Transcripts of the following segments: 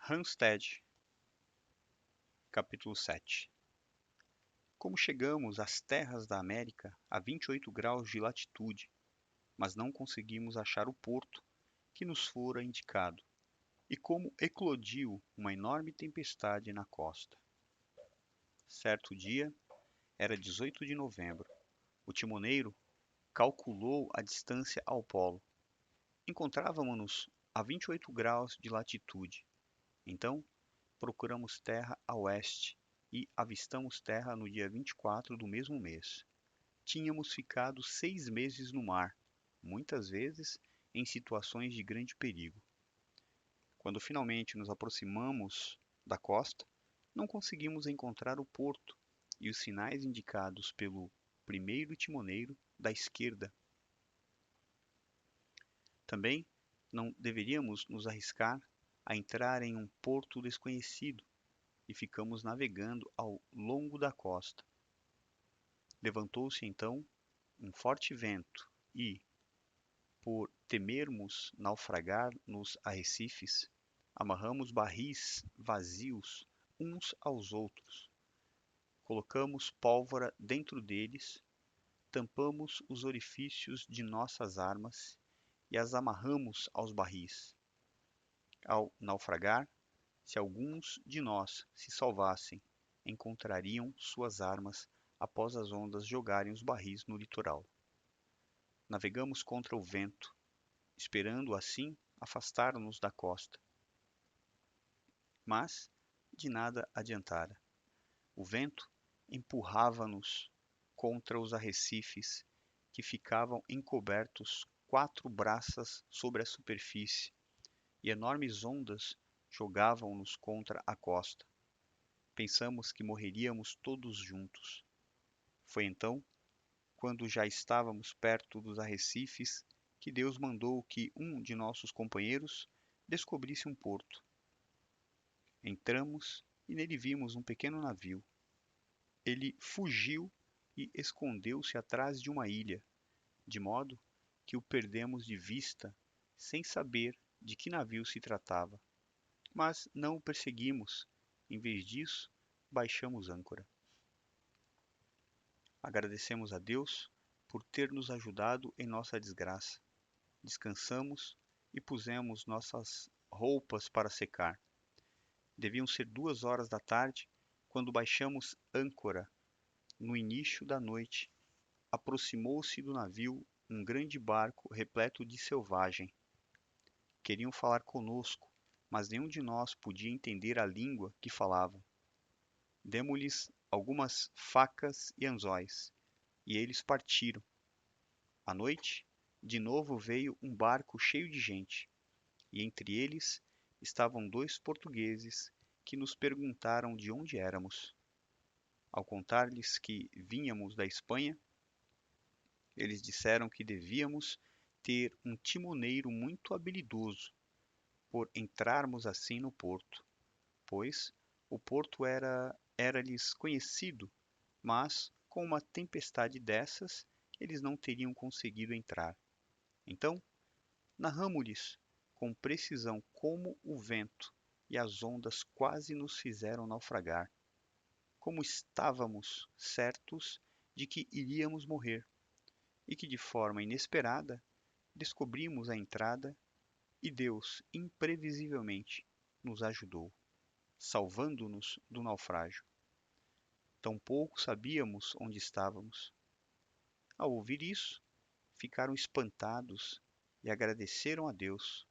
Hampstead, capítulo 7. Como chegamos às terras da América a 28 graus de latitude, mas não conseguimos achar o porto que nos fora indicado, e como eclodiu uma enorme tempestade na costa. Certo dia, era 18 de novembro, o timoneiro calculou a distância ao polo. Encontrávamos-nos a 28 graus de latitude. Então, procuramos terra a oeste e avistamos terra no dia 24 do mesmo mês. Tínhamos ficado 6 meses no mar, muitas vezes em situações de grande perigo. Quando finalmente nos aproximamos da costa, não conseguimos encontrar o porto e os sinais indicados pelo primeiro timoneiro da esquerda. Também não deveríamos nos arriscar a entrar em um porto desconhecido e ficamos navegando ao longo da costa. Levantou-se então um forte vento e, por temermos naufragar nos arrecifes, amarramos barris vazios uns aos outros, colocamos pólvora dentro deles, tampamos os orifícios de nossas armas e as amarramos aos barris. Ao naufragar, se alguns de nós se salvassem, encontrariam suas armas após as ondas jogarem os barris no litoral. Navegamos contra o vento, esperando assim afastar-nos da costa. Mas de nada adiantara. O vento empurrava-nos contra os arrecifes, que ficavam encobertos 4 braças sobre a superfície, e enormes ondas jogavam-nos contra a costa. Pensamos que morreríamos todos juntos. Foi então, quando já estávamos perto dos arrecifes, que Deus mandou que um de nossos companheiros descobrisse um porto. Entramos e nele vimos um pequeno navio. Ele fugiu e escondeu-se atrás de uma ilha, de modo que o perdemos de vista, sem saber de que navio se tratava. Mas não o perseguimos. Em vez disso, baixamos âncora. Agradecemos a Deus por ter nos ajudado em nossa desgraça. Descansamos e pusemos nossas roupas para secar. Deviam ser 2 horas da tarde quando baixamos âncora. No início da noite, aproximou-se do navio um grande barco repleto de selvagem. Queriam falar conosco, mas nenhum de nós podia entender a língua que falavam. Demos-lhes algumas facas e anzóis, e eles partiram. À noite, de novo veio um barco cheio de gente, e entre eles estavam 2 portugueses que nos perguntaram de onde éramos. Ao contar-lhes que vínhamos da Espanha, eles disseram que devíamos ter um timoneiro muito habilidoso por entrarmos assim no porto, pois o porto era-lhes conhecido, mas com uma tempestade dessas eles não teriam conseguido entrar. Então, narramo-lhes com precisão como o vento e as ondas quase nos fizeram naufragar, como estávamos certos de que iríamos morrer, e que de forma inesperada descobrimos a entrada e Deus imprevisivelmente nos ajudou, salvando-nos do naufrágio. Tampouco sabíamos onde estávamos. Ao ouvir isso, ficaram espantados e agradeceram a Deus.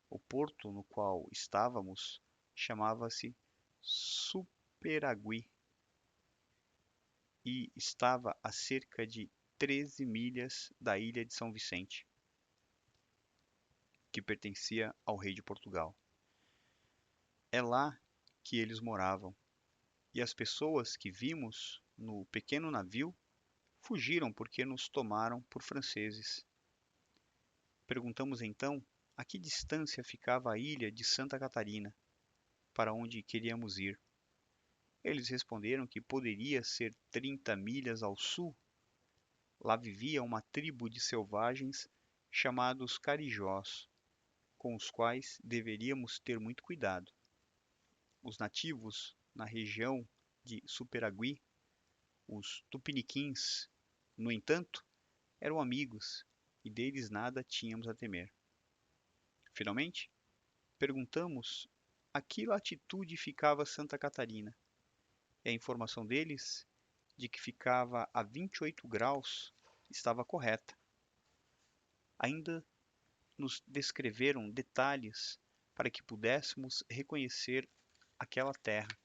O porto no qual estávamos chamava-se Superagui e estava a cerca de 13 milhas da ilha de São Vicente, que pertencia ao rei de Portugal. É lá que eles moravam, e as pessoas que vimos no pequeno navio fugiram porque nos tomaram por franceses. Perguntamos então a que distância ficava a ilha de Santa Catarina, para onde queríamos ir. Eles responderam que poderia ser 30 milhas ao sul. Lá vivia uma tribo de selvagens chamados carijós, com os quais deveríamos ter muito cuidado. os nativos na região de Superagui, os tupiniquins, no entanto, eram amigos e deles nada tínhamos a temer. Finalmente, perguntamos a que latitude ficava Santa Catarina, e a informação deles de que ficava a 28 graus estava correta. Ainda nos descreveram detalhes para que pudéssemos reconhecer aquela terra.